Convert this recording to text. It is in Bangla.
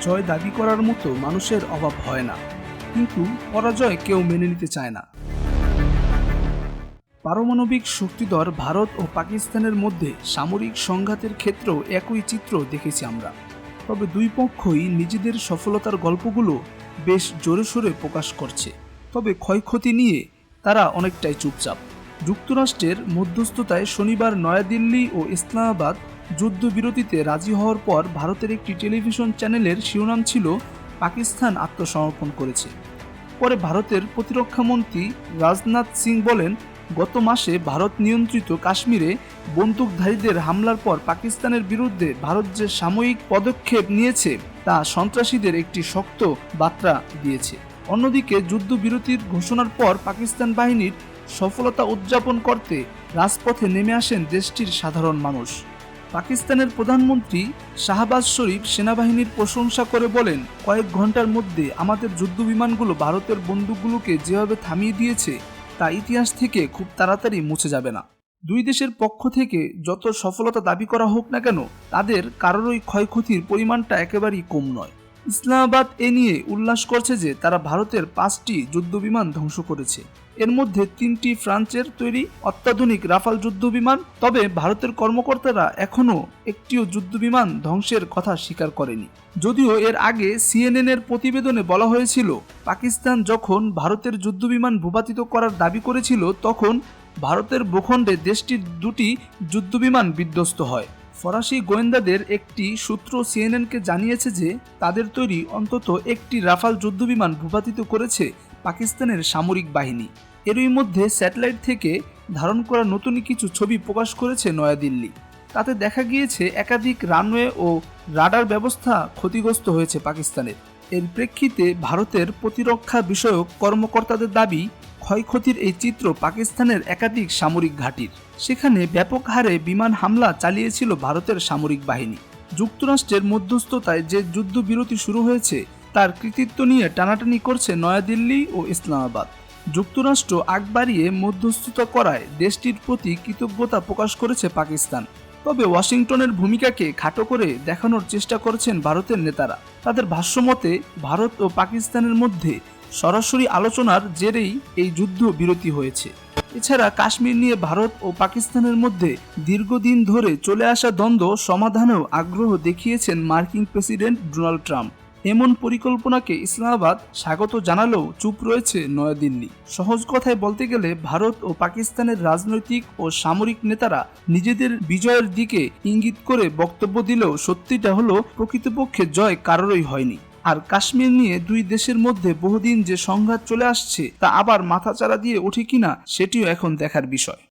জয় দাবি করার মতো মানুষের অভাব হয় না, কিন্তু পরাজয় কেউ মেনে নিতে চায় না। পারমাণবিক শক্তিধর ভারত ও পাকিস্তানের মধ্যে সামরিক সংঘাতের ক্ষেত্রেও একই চিত্র দেখেছি আমরা। তবে দুই পক্ষই নিজেদের সফলতার গল্পগুলো বেশ জোরে সোরে প্রকাশ করছে। তবে ক্ষয়ক্ষতি নিয়ে তারা অনেকটাই চুপচাপ। যুক্তরাষ্ট্রের মধ্যস্থতায় শনিবার নয়াদিল্লি ও ইসলামাবাদ যুদ্ধবিরতিতে রাজি হওয়ার পর ভারতের একটি টেলিভিশন চ্যানেলের শিরোনাম ছিল পাকিস্তান আত্মসমর্পণ করেছে। পরে ভারতের প্রতিরক্ষামন্ত্রী রাজনাথ সিং বলেন, গত মাসে ভারত নিয়ন্ত্রিত কাশ্মীরে বন্দুকধারীদের হামলার পর পাকিস্তানের বিরুদ্ধে ভারত যে সাময়িক পদক্ষেপ নিয়েছে তা সন্ত্রাসীদের একটি শক্ত বার্তা দিয়েছে। অন্যদিকে যুদ্ধবিরতির ঘোষণার পর পাকিস্তান বাহিনীর সফলতা উদযাপন করতে রাজপথে নেমে আসেন দেশটির সাধারণ মানুষ। পাকিস্তানের প্রধানমন্ত্রী শাহবাজ শরীফ সেনাবাহিনীর প্রশংসা করে বলেন, কয়েক ঘন্টার মধ্যে আমাদের যুদ্ধবিমানগুলো ভারতের বন্দুকগুলোকে যেভাবে থামিয়ে দিয়েছে তা ইতিহাস থেকে খুব তাড়াতাড়ি মুছে যাবে না। দুই দেশের পক্ষ থেকে যত সফলতা দাবি করা হোক না কেন, তাদের কারোরই ক্ষয়ক্ষতির পরিমাণটা একেবারেই কম নয়। ইসলামাবাদ এ নিয়ে উল্লাস করছে যে তারা ভারতের 5টি যুদ্ধবিমান ধ্বংস করেছে, এর মধ্যে 3টি ফ্রান্সের তৈরি অত্যাধুনিক রাফাল যুদ্ধবিমান। তবে ভারতের কর্মকর্তারা এখনও একটিও যুদ্ধবিমান ধ্বংসের কথা স্বীকার করেনি। যদিও এর আগে CNN এর প্রতিবেদনে বলা হয়েছিল, পাকিস্তান যখন ভারতের যুদ্ধবিমান ভূপাতিত করার দাবি করেছিল তখন ভারতের ভূখণ্ডে দেশটির 2টি যুদ্ধবিমান বিধ্বস্ত হয়। ফরাসি গোয়েন্দাদের একটি সূত্র CNN-কে জানিয়েছে যে তাদের তৈরি অন্তত একটি রাফাল যুদ্ধবিমান ভূপাতিত করেছে পাকিস্তানের সামরিক বাহিনী। এরই মধ্যে স্যাটেলাইট থেকে ধারণ করা নতুন কিছু ছবি প্রকাশ করেছে নয়াদিল্লি। তাতে দেখা গিয়েছে একাধিক রানওয়ে ও রাডার ব্যবস্থা ক্ষতিগ্রস্ত হয়েছে পাকিস্তানের। এর প্রেক্ষিতে ভারতের প্রতিরক্ষা বিষয়ক কর্মকর্তাদের দাবি, ক্ষয়ক্ষতির এই চিত্র পাকিস্তানের একাধিক সামরিক ঘাঁটির। সেখানে ব্যাপক হারে বিমান হামলা চালিয়েছিল ভারতের সামরিক বাহিনী। যুক্তরাষ্ট্রের মধ্যস্থতায় যে যুদ্ধবিরতি শুরু হয়েছে তার কৃতিত্ব নিয়ে টানাটানি করছে নয়াদিল্লি ও ইসলামাবাদ। যুক্তরাষ্ট্র আগ বাড়িয়ে মধ্যস্থতা করায় দেশটির প্রতি কৃতজ্ঞতা প্রকাশ করেছে পাকিস্তান। তবে ওয়াশিংটনের ভূমিকাকে খাটো করে দেখানোর চেষ্টা করছেন ভারতের নেতারা। তাদের ভাষ্যমতে ভারত ও পাকিস্তানের মধ্যে সরাসরি আলোচনার জেরেই এই যুদ্ধ বিরতি হয়েছে। এছাড়া কাশ্মীর নিয়ে ভারত ও পাকিস্তানের মধ্যে দীর্ঘদিন ধরে চলে আসা দ্বন্দ্ব সমাধানেও আগ্রহ দেখিয়েছেন মার্কিন প্রেসিডেন্ট ডোনাল্ড ট্রাম্প। এমন পরিকল্পনাকে ইসলামাবাদ স্বাগত জানালেও চুপ রয়েছে নয়াদিল্লি। সহজ কথায় বলতে গেলে ভারত ও পাকিস্তানের রাজনৈতিক ও সামরিক নেতারা নিজেদের বিজয়ের দিকে ইঙ্গিত করে বক্তব্য দিলেও সত্যিটা হলো প্রকৃতপক্ষে জয় কারোরই হয়নি। আর কাশ্মীর নিয়ে দুই দেশের মধ্যে বহুদিন যে সংঘাত চলে আসছে তা আবার মাথাচাড়া দিয়ে ওঠে কিনা সেটিও এখন দেখার বিষয়।